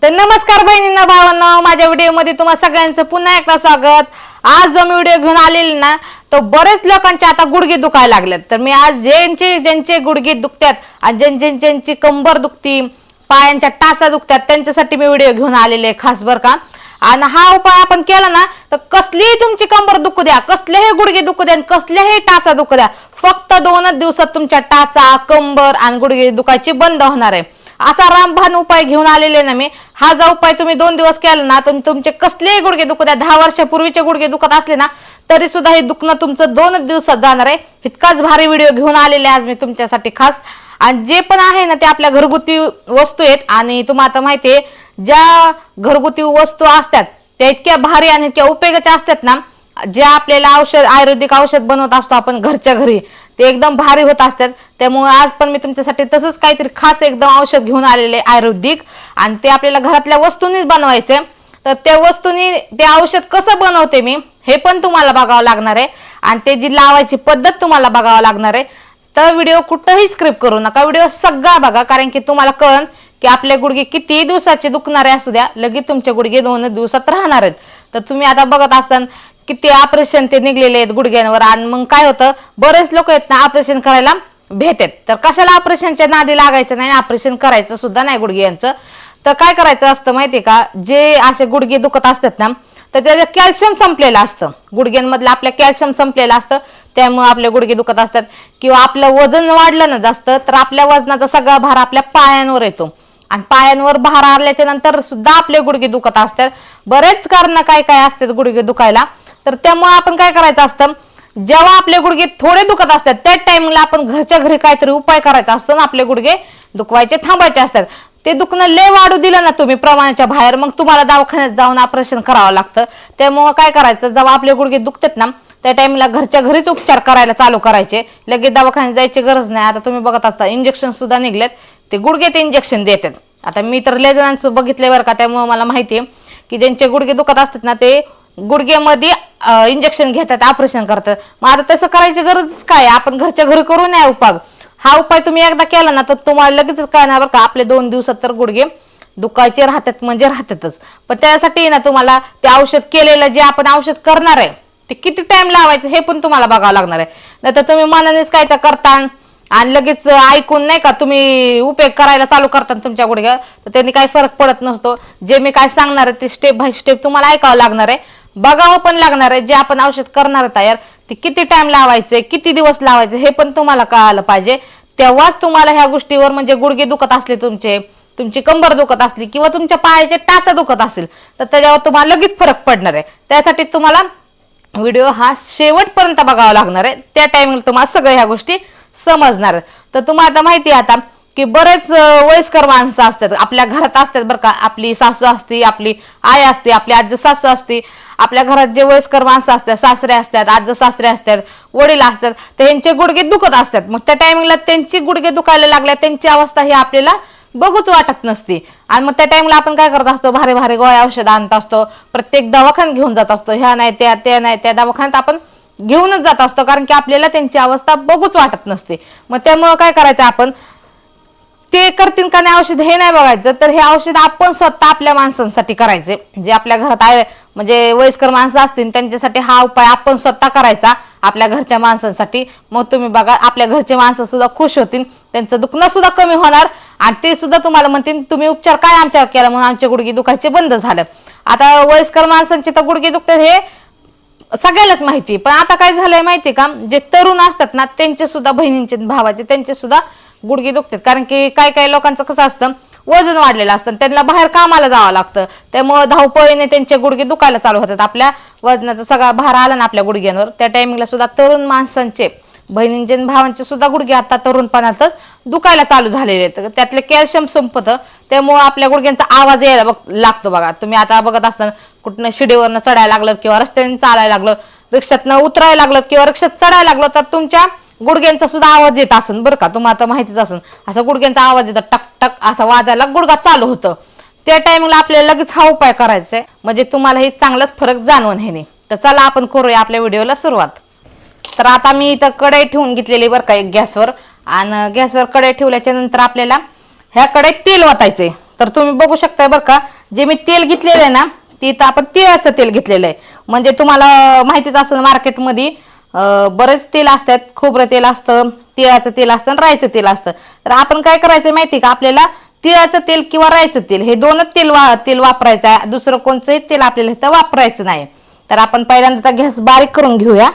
तर नमस्कार बहिणींना भावांनो, माझ्या व्हिडिओमध्ये तुम्हा सगळ्यांचं पुन्हा एकदा स्वागत। आज जो मी व्हिडिओ घेऊन आलेली ना, तो बरेच लोकांचे आता गुडघे दुखायला लागलेत। तर मी आज ज्यांचे गुडघे दुखतात आणि ज्यांची कंबर दुखती, पायांच्या टाचा दुखतात, त्यांच्यासाठी मी व्हिडिओ घेऊन आलेले खास बर का। आणि हा उपाय आपण केला ना तर कसलीही तुमची कंबर दुखू द्या, कसलेही गुडघे दुखू द्या, कसलेही टाचा दुखू द्या, फक्त 2 दिवसात तुमच्या टाचा, कंबर आणि गुडघे दुखायचे बंद होणार आहे। असा रामबाण उपाय घेऊन आलेले ना मी। हा जो उपाय तुम्ही 2 दिवस केला ना, तुमचे कसलेही गुडघे दुखू द्या, 10 वर्षापूर्वीचे गुडघे दुखत असले ना तरी सुद्धा हे दुखणं तुमचं 2 दिवसात जाणार आहे। इतकाच भारी व्हिडिओ घेऊन आलेले आज मी तुमच्यासाठी खास। आणि जे पण आहे ना ते आपल्या घरगुती वस्तू आहेत। आणि तुम्हाला आता माहिती आहे, ज्या घरगुती वस्तू असतात त्या इतक्या भारी आणि इतक्या उपयोगाच्या असतात ना, जे आपल्याला औषध, आयुर्वेदिक औषध बनवत असतो आपण घरच्या घरी, ते एकदम भारी होत असतात। त्यामुळे आज पण मी तुमच्यासाठी तसंच काहीतरी खास एकदम औषध घेऊन आलेले आयुर्वेदिक, आणि ते आपल्याला घरातल्या वस्तूंनीच बनवायचे। तर त्या वस्तूंनी ते औषध कसं बनवते मी हे पण तुम्हाला बघावं लागणार आहे, आणि ते जी लावायची पद्धत तुम्हाला बघावं लागणार आहे। तर व्हिडिओ कुठंही स्किप करू नका, व्हिडिओ सगळा बघा, कारण की तुम्हाला कळन की आपले गुडघे किती दिवसाचे दुखणारे असू द्या, लगेच तुमचे गुडघे 2 दिवसात राहणार आहेत। तर तुम्ही आता बघत असताना किती ऑपरेशन ते निघलेले आहेत गुडघ्यांवर, आणि मग काय होतं, बरेच लोक आहेत ना ऑपरेशन करायला भेटतात। तर कशाला ऑपरेशनच्या नादी लागायचं नाही, ऑपरेशन करायचं सुद्धा नाही गुडघ्यांचं। तर काय करायचं असतं माहिती का, जे असे गुडघे दुखत असतात ना तर त्याचं कॅल्शियम संपलेलं असतं, गुडघ्यांमधलं आपल्या कॅल्शियम संपलेलं असतं, त्यामुळे आपले गुडघे दुखत असतात। किंवा आपलं वजन वाढलं ना जास्त, तर आपल्या वजनाचा सगळा भार आपल्या पायांवर येतो, आणि पायांवर भार आल्याच्या नंतर सुद्धा आपले गुडघे दुखत असतात। बरेच कारण काय काय असतात गुडघे दुखायला। तर त्यामुळे आपण काय करायचं असतं, जेव्हा आपले गुडघे थोडे दुखत असतात त्या टाइमला आपण घरच्या घरी काहीतरी उपाय करायचा असतो ना, आपले गुडघे दुखवायचे थांबायचे असतात। ते दुखणं लय वाढू दिलं ना तुम्ही प्रमाणाच्या बाहेर, मग तुम्हाला दवाखान्यात जाऊन ऑपरेशन करावं लागतं। त्यामुळे काय करायचं, जेव्हा आपले गुडघे दुखतात ना त्या टाइमला घरच्या घरीच उपचार करायला चालू करायचे, लगेच दवाखान्यात जायची गरज नाही। आता तुम्ही बघत असता इंजेक्शन सुद्धा निघलेत, ते गुडघे इंजेक्शन देतात। आता मी तर लय जणांचं बघितलंय बरं का, त्यामुळे मला माहिती आहे की ज्यांचे गुडघे दुखत असतात ना ते गुडघ्यामध्ये इंजेक्शन घेतात, ऑपरेशन करतात। मग आता तसं करायची गरज काय, आपण घरच्या घरी करू नये उपाय। हा उपाय तुम्ही एकदा केला ना तर तुम्हाला लगेच कळणार बरं का, आपले 2 दिवसात तर गुडघे दुखायचे राहतात म्हणजे राहतातच। पण त्यासाठी ना तुम्हाला ते औषध केलेलं, जे आपण औषध करणार आहे ते किती टाइम लावायचं हे पण तुम्हाला बघावं लागणार आहे। नाही तर तुम्ही मनानेच काय तर करता आणि लगेच ऐकून नाही का तुम्ही उपयोग करायला चालू करता तुमच्या गुडघ्या, तर त्यांनी काही फरक पडत नसतो। जे मी काय सांगणार आहे ते स्टेप बाय स्टेप तुम्हाला ऐकावं लागणार आहे, बघावं पण लागणार आहे। जे आपण औषध करणार आहे तयार, ते किती टाइम लावायचे, किती दिवस लावायचे हे पण तुम्हाला कळायला पाहिजे। तेव्हाच तुम्हाला ह्या गोष्टीवर, म्हणजे गुडघे दुखत असले तुमची कंबर दुखत असली किंवा तुमच्या पायाचे टाचा दुखत असेल, तर त्याच्यावर तुम्हाला लगेच फरक पडणार आहे। त्यासाठी तुम्हाला व्हिडिओ हा शेवटपर्यंत बघावा लागणार आहे, त्या टायमिंगला तुम्हाला सगळ्या ह्या गोष्टी समजणार। तर तुम्हाला आता माहिती आहे आता की बरेच वयस्कर माणसं असतात आपल्या घरात असतात बरं का, आपली सासू असते, आपली आई असते, आपली आजी सासू असते, आपल्या घरात जे वयस्कर माणसं असतात, सासरे असतात, आजी सासरे असतात, वडील असतात, तर यांचे गुडघे दुखत असतात। मग त्या टायमिंगला त्यांची गुडघे दुखायला लागल्या, त्यांची अवस्था ही आपल्याला बघूच वाटत नसते। आणि मग त्या टाइमला आपण काय करत असतो, भारी भारी गोळ्या औषध आणत असतो, प्रत्येक दवाखान्यात घेऊन जात असतो, ह्या नाही त्या नाही त्या दवाखान्यात आपण घेऊनच जात असतो, कारण की आपल्याला त्यांची अवस्था बघूच वाटत नसते। मग त्यामुळे काय करायचं, आपण ते करतील का नाही औषध हे नाही बघायचं, तर हे औषध आपण स्वतः आपल्या माणसांसाठी करायचे, जे आपल्या घरात आहे म्हणजे वयस्कर माणसं असतील त्यांच्यासाठी हा उपाय आपण स्वतः करायचा, आपल्या घरच्या माणसांसाठी। मग तुम्ही बघा, आपल्या घरचे माणसं सुद्धा खुश होतील, त्यांचं दुखणं सुद्धा कमी होणार, आणि ते सुद्धा तुम्हाला म्हणतील तुम्ही उपचार काय आमच्यावर केला म्हणून आमचे गुडघे दुखायचे बंद झालं। आता वयस्कर माणसांचे तर गुडघे दुखतात हे सगळ्यालाच माहिती, पण आता काय झालंय माहिती का, जे तरुण असतात ना त्यांचे सुद्धा, बहिणींचे भावाचे, त्यांचे सुद्धा गुडघे दुखतात। कारण की काय काय लोकांचं कसं असतं, वजन वाढलेलं असतं, त्यांना बाहेर कामाला जावं लागतं, त्यामुळे धावपळीने त्यांचे गुडघे दुखायला चालू होतात। आपल्या वजनाचा सगळा भार आला ना आपल्या गुडघ्यांवर, त्या टायमिंगला सुद्धा तरुण माणसांचे, बहिणींचे भावांचे सुद्धा गुडघे आता तरुणपणातच दुखायला चालू झालेले आहेत। त्यातले कॅल्शियम संपतं, त्यामुळे आपल्या गुडघ्यांचा आवाज यायला लागतो बघा। तुम्ही आता बघत असताना कुठनं शिडीवरनं चढायला लागलं किंवा रस्त्याने चालायला लागलं, रिक्षातनं उतरायला लागलं किंवा रिक्षात चढायला लागलं, तर तुमच्या गुडघ्यांचा सुद्धा आवाज येत असेल बरं का, तुम्हाला आता माहितीच असेल, असा गुडघ्यांचा आवाज येतो, टक टक असा वाजायला गुडघा चालू होतं। त्या टायमिंगला आपल्याला लगेच हा उपाय करायचा आहे, म्हणजे तुम्हाला हे चांगलाच फरक जाणवून हे। तर चला आपण करूया आपल्या व्हिडिओला सुरुवात। तर आता मी इथं कढई ठेवून घेतलेली बरं का एक गॅसवर, आणि गॅसवर कढई ठेवल्याच्या नंतर आपल्याला ह्या कढईत तेल ओतायचंय। तर तुम्ही बघू शकताय बरं का, जे मी तेल घेतलेलं आहे ना ते इथं आपण तिळाचं तेल घेतलेलं आहे. म्हणजे तुम्हाला माहितीच असेल मार्केटमध्ये बरेच तेल असतात, खोबरं तेल असतं, तिळाचं तेल असतं आणि राईचं तेल असतं. तर आपण काय करायचं माहिती का, आपल्याला तिळाचं तेल किंवा राईचं तेल हे दोनच तेल वापरायचं आहे. दुसरं कोणचंही तेल आपल्याला इथं वापरायचं नाही. तर आपण पहिल्यांदा गॅस बारीक करून घेऊया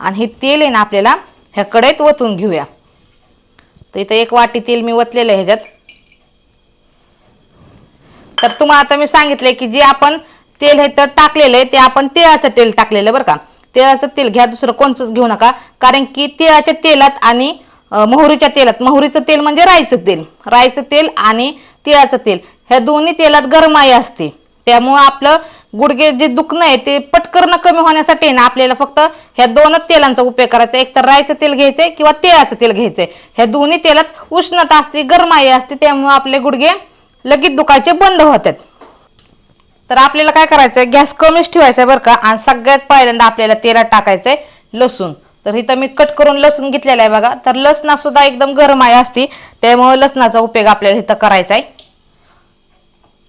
आणि हे तेल आहे ना आपल्याला ह्या कढईत ओतून घेऊया. तर इथं 1 वाटी तेल मी ओतलेलं आहे ह्याच्यात. तर तुम्हाला आता मी सांगितलंय की जे आपण तेल हे तर टाकलेलं आहे ते आपण तिळाचं तेल टाकलेलं बरं का. तिळाचं तेल घ्या, दुसरं कोणचंच घेऊ नका. कारण की तिळाच्या तेलात आणि मोहरीच्या तेलात, मोहरीचं तेल म्हणजे राईचं तेल आणि तिळाचं तेल ह्या दोन्ही तेलात गरमाई असते. त्यामुळं आपलं गुडघे जे दुखणं आहे ते पटकन कमी होण्यासाठी ना आपल्याला फक्त ह्या दोनच तेलांचा उपयोग करायचा. एक तर राईचं तेल घ्यायचंय किंवा तिळाचं तेल घ्यायचंय. ह्या दोन्ही तेलात उष्णता असते, गरमाई असते, त्यामुळे आपले गुडघे लगेच दुखायचे बंद होतात. तर आपल्याला काय करायचंय, गॅस कमीच ठेवायचा बरं का. आणि सगळ्यात पहिल्यांदा आपल्याला तेलात टाकायचंय लसूण. तर इथं मी कट करून लसूण घेतलेला आहे बघा. तर लसणात सुद्धा एकदम गरमाई असते, त्यामुळे लसणाचा उपयोग आपल्याला इथं करायचा आहे.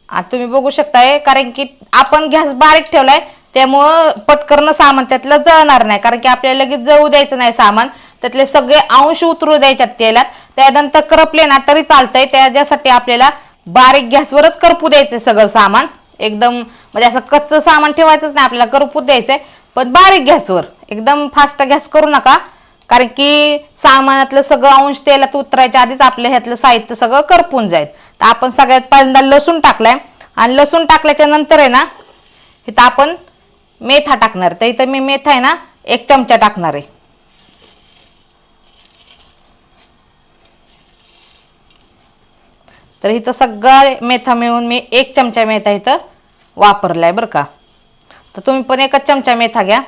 आता तुम्ही बघू शकताय, कारण की आपण गॅस बारीक ठेवलाय त्यामुळं पटकन सामान त्यातलं जळणार नाही. कारण की आपल्याला लगेच जळू द्यायचं नाही सामान, त्यातले सगळे अंश उतरू द्यायच्यात तेलात. त्यानंतर करपले ना तरी चालतंय, त्याच्यासाठी आपल्याला बारीक गॅसवरच करपू द्यायचं सगळं सामान. एकदम म्हणजे असं कच्चं सामान ठेवायचंच नाही, आपल्याला करपू द्यायचंय पण बारीक गॅसवर. एकदम फास्ट गॅस करू नका, कारण की सामानातलं सगळं अंश तेलात उतरायच्या आधीच आपल्या ह्यातलं साहित्य सगळं करपून जाईल. तर आपण सगळ्यात पहिल्यांदा लसूण टाकलाय आणि लसूण टाकल्याच्या नंतर आहे ना इथं आपण मेथा टाकणार. तर इथं मी मेथा आहे ना 1 चमचा टाकणार आहे. तर इथं सगळं मेथा मिळून मी 1 चमचा मेथा इथं वापरलाय बरं का. तर तुम्ही पण 1 चमचा मेथा घ्या.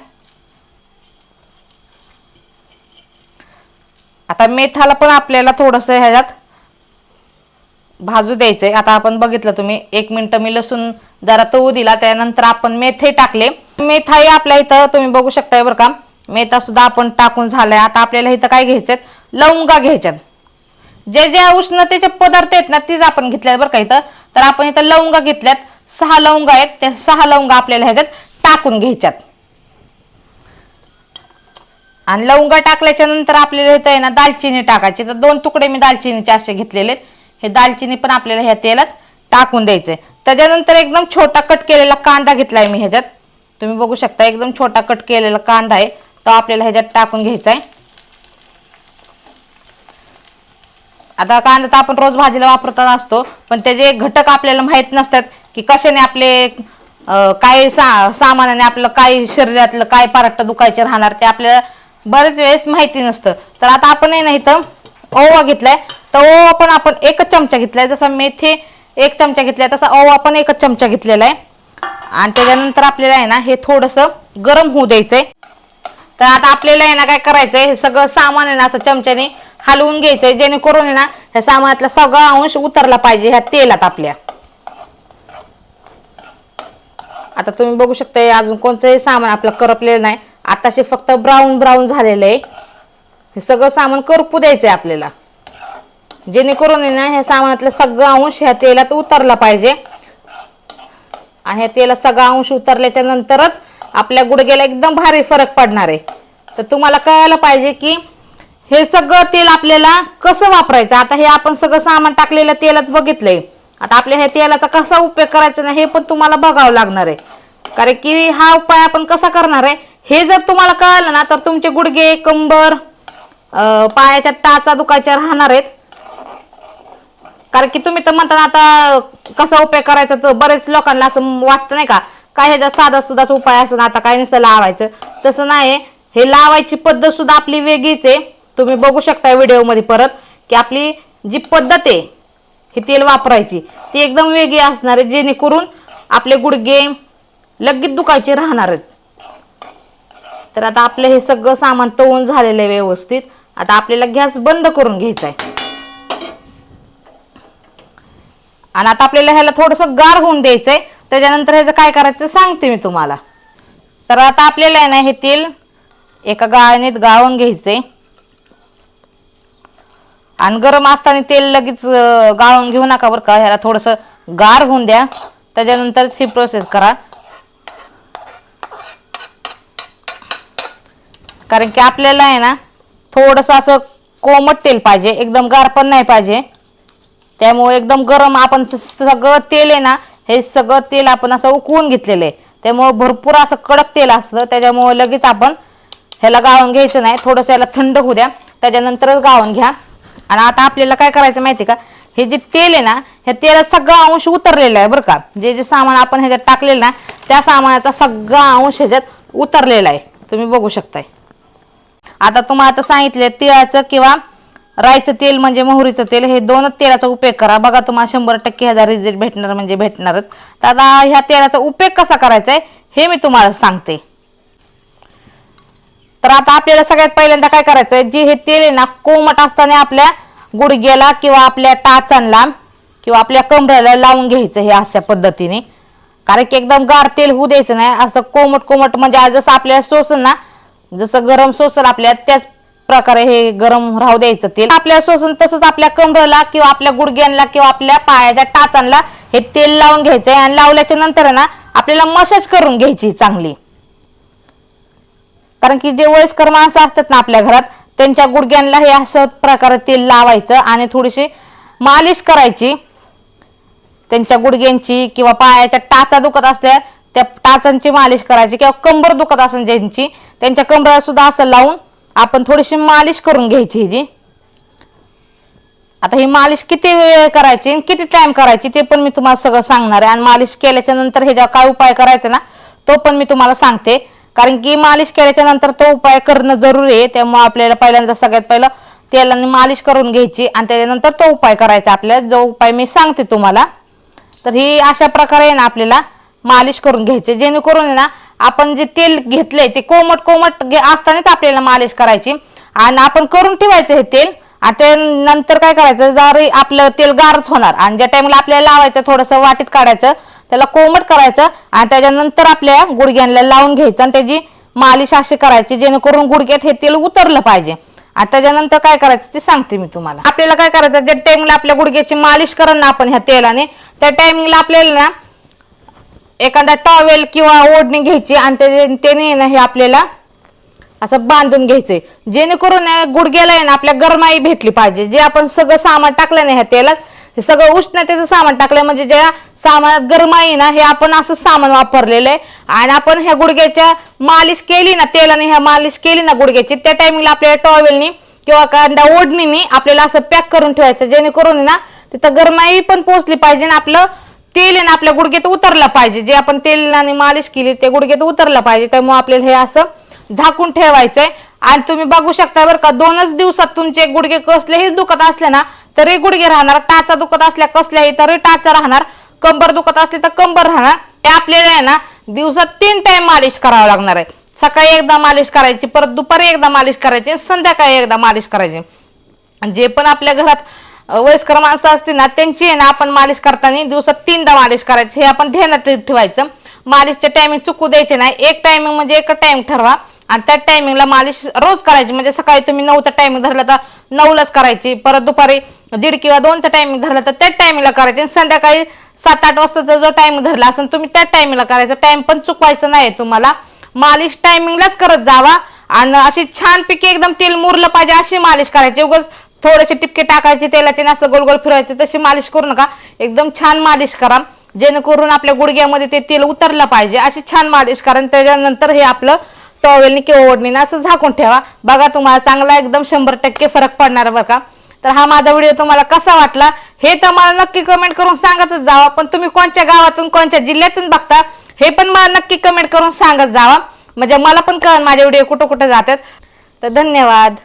आता मेथाला पण आपल्याला थोडंसं ह्याच्यात भाजू द्यायचंय. आता आपण बघितलं तुम्ही 1 मिनिट मी लसूण जरा तळू दिला, त्यानंतर आपण मेथे टाकले. मेथाही आपल्या इथं तुम्ही बघू शकताय बरं का. मेथा सुद्धा आपण टाकून झालाय. आता आपल्याला इथं काय घ्यायच्यात, लवंगा घ्यायच्यात. जे जे उष्णतेचे पदार्थ आहेत ना तीच आपण घेतल्या बरं का इथं. तर आपण इथं लवंगा घेतल्यात, 6 लवंगा आहेत. त्या 6 लवंगा आपल्याला ह्याच्यात टाकून घ्यायच्यात. आणि लवंगा टाकल्याच्या नंतर आपल्याला इथं आहे ना दालचिनी टाकायची. तर 2 तुकडे मी दालचिनीचे असे घेतलेले. हे दालचिनी पण आपल्याला ह्या तेलात टाकून द्यायचंय. त्याच्यानंतर एकदम छोटा कट केलेला कांदा घेतलाय मी ह्याच्यात. तुम्ही बघू शकता एकदम छोटा कट केलेला कांदा आहे, तो आपल्याला ह्याच्यात टाकून घ्यायचा आहे. आता कांदा तर आपण रोज भाजीला वापरत असतो, पण त्याचे घटक आपल्याला माहित नसतात की कशाने आपले काय सामानाने आपलं काय शरीरातलं काय पार्ट दुखायचे राहणार ते आपल्याला बरेच वेळेस माहिती नसतं. तर आता आपण आहे ना इथं ओवा घेतलाय. तर ओवा पण आपण 1 चमचा घेतलाय. जसा मेथी 1 चमचा घेतलाय तसा ओवा पण 1 चमचा घेतलेला आहे. आणि त्याच्यानंतर आपल्याला आहे ना हे थोडंसं गरम होऊ द्यायचंय. तर आता आपल्याला आहे ना काय करायचंय, हे सगळं सामान आहे ना असं चमच्याने हलवून घ्यायचंय, जेणेकरून आहे ना ह्या सामानातला सगळा अंश उतरला पाहिजे ह्या तेलात आपल्या. आता तुम्ही बघू शकता अजून कोणतंही सामान आपलं करपलेलं नाही. आताशी फक्त ब्राऊन झालेलं आहे. हे सगळं सामान करपू द्यायचंय आपल्याला, जेणेकरून आहे ना ह्या सामानातलं सगळं अंश ह्या तेलात उतरला पाहिजे. आणि ह्या तेलात सगळा अंश उतरल्याच्या नंतरच आपल्या गुडघ्याला एकदम भारी फरक पडणार आहे. तर तुम्हाला कळायला पाहिजे की हे सगळं तेल आपल्याला कसं वापरायचं. आता हे आपण सगळं सामान टाकलेलं तेलात बघितलंय. आता आपल्या ह्या तेलाचा कसा उपयोग करायचा ना हे पण तुम्हाला बघावं लागणार आहे. कारण की हा उपाय आपण कसा करणार आहे हे जर तुम्हाला कळालं ना तर तुमचे गुडघे, कंबर, पायाच्या टाचा दुखायच्या राहणार आहेत. कारण की तुम्ही तर म्हणता आता कसा उपयोग करायचा, तर बरेच लोकांना असं वाटतं नाही का काय ह्याचा साधा सुद्धाच उपाय असं आता काय नुसतं लावायचं. तसं नाही, हे लावायची पद्धत सुद्धा आपली वेगळीच आहे. तुम्ही बघू शकता व्हिडिओमध्ये परत की आपली जी पद्धत आहे हे तेल वापरायची ती एकदम वेगळी असणार आहे, जेणेकरून आपले गुडघे लगेच दुखायचे राहणार आहेत. तर आता आपलं हे सगळं सामान तळून झालेलं आहे व्यवस्थित. आता आपल्याला गॅस बंद करून घ्यायचा आहे. आणि आता आपल्याला ह्याला थोडंसं गार होऊन द्यायचंय. त्याच्यानंतर ह्याचं काय करायचं सांगते मी तुम्हाला. तर आता आपल्याला आहे ना हे तेल एका गाळणीत गाळून घ्यायचंय. आणि गरम असताना तेल लगेच गाळून घेऊ नका बरं का, ह्याला थोडंसं गार होऊन द्या, त्याच्यानंतर ही प्रोसेस करा. कारण की आपल्याला आहे ना थोडंसं असं कोमट तेल पाहिजे, एकदम गार पण नाही पाहिजे. त्यामुळे एकदम गरम आपण सगळं तेल आहे ना, हे सगळं तेल आपण असं उकळून घेतलेलं आहे, त्यामुळे भरपूर असं कडक तेल असतं. त्याच्यामुळे लगेच आपण ह्याला गाळून घ्यायचं नाही, थोडंसं ह्याला थंड होऊ द्या, त्याच्यानंतरच गाळून घ्या. आणि आता आपल्याला काय करायचं माहिती का, हे जे तेल आहे ना, ह्या तेलात सगळा अंश उतरलेला आहे बरं का. जे जे सामान आपण ह्याच्यात टाकलेलं ना, त्या सामानाचा सगळा अंश ह्याच्यात उतरलेला आहे, तुम्ही बघू शकताय. आता तुम्हाला आता सांगितले तिळाचं किंवा राईचं तेल म्हणजे मोहरीचं तेल, हे दोनच तेलाचा उपयोग करा. बघा तुम्हाला 100% ह्याचा रिझल्ट भेटणार म्हणजे भेटणारच. तर आता ह्या तेलाचा उपयोग कसा करायचा आहे हे मी तुम्हाला सांगते. तर आता आपल्याला सगळ्यात पहिल्यांदा काय करायचं, जे हे तेल आहे ना कोमट असताना आपल्या गुडघ्याला किंवा आपल्या टाचांना किंवा आपल्या कमरेला लावून घ्यायचं हे अशा पद्धतीने. कारण की एकदम गार तेल होऊ द्यायचं नाही, असं कोमट कोमट म्हणजे जसं आपल्याला सोसन ना, जसं गरम सोसल आपल्या त्याच प्रकारे हे गरम राहू द्यायचं तेल. आपल्या सोसन तसंच आपल्या कमरेला किंवा आपल्या गुडघ्यांना किंवा आपल्या पायाच्या टाचांना हे तेल लावून घ्यायचंय. आणि लावल्याच्या नंतर ना आपल्याला मसाज करून घ्यायची चांगली. कारण की जे वयस्कर माणसं असतात ना आपल्या घरात, त्यांच्या गुडघ्यांना हे असं प्रकारे तेल लावायचं आणि थोडीशी मालिश करायची त्यांच्या गुडघ्यांची. किंवा पायाच्या टाचा दुखत असल्या त्या टाचांची मालिश करायची, किंवा कंबर दुखत असेल ज्यांची, त्यांच्या कमराला सुद्धा असं लावून आपण थोडीशी मालिश करून घ्यायची जी. आता ही मालिश किती वेळ करायची, किती टाइम करायची ते पण मी तुम्हाला सगळं सांगणार आहे. आणि मालिश केल्याच्या नंतर ह्याचा काय उपाय करायचा ना तो पण मी तुम्हाला सांगते. कारण की मालिश केल्याच्या नंतर तो उपाय करणं जरुरी आहे. त्यामुळे आपल्याला पहिल्यांदा सगळ्यात पहिलं तेलाने मालिश करून घ्यायची आणि त्याच्यानंतर तो उपाय करायचा आपल्याला, जो उपाय मी सांगते तुम्हाला. तर ही अशा प्रकारे ना आपल्याला मालिश करून घ्यायची, जेणेकरून ना आपण जे तेल घेतलंय ते कोमट कोमट असतानाच आपल्याला मालिश करायची. आणि आपण करून ठेवायचं हे तेल. आता नंतर काय करायचं, जरी आपलं तेल गारच होणार आणि ज्या टाइमला आपल्याला लावायचं थोडंसं वाटीत काढायचं, त्याला कोमट करायचं आणि त्याच्यानंतर आपल्या गुडघ्यांना लावून घ्यायचं आणि त्याची मालिश अशी करायची जेणेकरून गुडघ्यात हे तेल उतरलं पाहिजे. आणि त्याच्यानंतर काय करायचं ते सांगते मी तुम्हाला. आपल्याला काय करायचं, ज्या टाइमला आपल्या गुडघ्याची मालिश करा ना आपण ह्या तेलाने, त्या टाइमिंगला आपल्याला ना एखादा टॉवेल किंवा ओढणी घ्यायची आणि त्याने ना हे आपल्याला असं बांधून घ्यायचंय, जेणेकरून गुडघ्याला आहे ना आपल्या गरमाई भेटली पाहिजे. जे आपण सगळं सामान टाकलं नाही ह्या तेलात, हे सगळं उष्णतेचं सामान टाकलंय म्हणजे ज्या सामानात गरमाई ना हे आपण असं सामान वापरलेलं आहे. आणि आपण ह्या गुडघ्याच्या मालिश केली ना तेलाने, ह्या मालिश केली ना गुडघ्याची, त्या टाइमिंगला आपल्याला टॉवेलनी किंवा एखाद्या ओढणीने आपल्याला असं पॅक करून ठेवायचं, जेणेकरून ना तिथं गरमाई पण पोहोचली पाहिजे आणि आपलं तेल आहे ना आपल्या गुडघ्यात उतरलं पाहिजे. जे आपण तेलाने मालिश केली ते गुडघ्यात उतरलं पाहिजे. त्यामुळे आपल्याला हे असं झाकून ठेवायचंय. आणि तुम्ही बघू शकता बरं का, 2च दिवसात तुमचे गुडघे कसलेही दुखत असले ना तरी गुडघे राहणार, टाचा दुखत असल्या कसल्याही तरी टाचा राहणार, कंबर दुखत असली तर कंबर राहणार. ते आपल्याला आहे ना दिवसात 3 टाइम मालिश करावं लागणार आहे. सकाळी एकदा मालिश करायची, परत दुपारी एकदा मालिश करायची, संध्याकाळी एकदा मालिश करायची. जे पण आपल्या घरात वयस्कर माणसं असतील ना त्यांची आहे ना आपण मालिश करताना दिवसात 3दा मालिश करायची, हे आपण ध्यानात ठेवायचं. मालिशचे टायमिंग चुकू द्यायचे नाही. एक टायमिंग म्हणजे एक टाइम ठरवा आणि त्या टायमिंगला मालिश रोज करायची. म्हणजे सकाळी तुम्ही 9चा टायमिंग धरला तर 9लाच करायची, परत दुपारी 1:30 किंवा 2चा टायमिंग धरला तर त्या टायमिंगला करायची, संध्याकाळी 7-8 वाजताचा जो टाइम धरला असेल तुम्ही त्या टायमिंगला करायचं. टाइम पण चुकवायचं नाही तुम्हाला, मालिश टायमिंगलाच करत जावा. आणि अशी छानपैकी एकदम तेल मुरलं पाहिजे अशी मालिश करायची. उगाच थोडेसे टिपके टाकायचे तेलाचे असं गोल गोल फिरवायचे, तशी मालिश करू नका. एकदम छान मालिश करा जेणेकरून आपल्या गुडघ्यामध्ये ते तेल उतरलं पाहिजे, अशी छान मालिश करा. त्याच्यानंतर हे आपलं टॉवेलनी किंवा ओढणीने असं झाकून ठेवा. बघा तुम्हाला चांगला एकदम 100% फरक पडणार बरं का. तर हा माझा व्हिडिओ तुम्हाला कसा वाटला हे तर मला नक्की कमेंट करून सांगतच जावा. पण तुम्ही कोणत्या गावातून कोणत्या जिल्ह्यातून बघता हे पण मला नक्की कमेंट करून सांगत जावा, म्हणजे मला पण कळेल माझे व्हिडिओ कुठं कुठं जातात. तर धन्यवाद.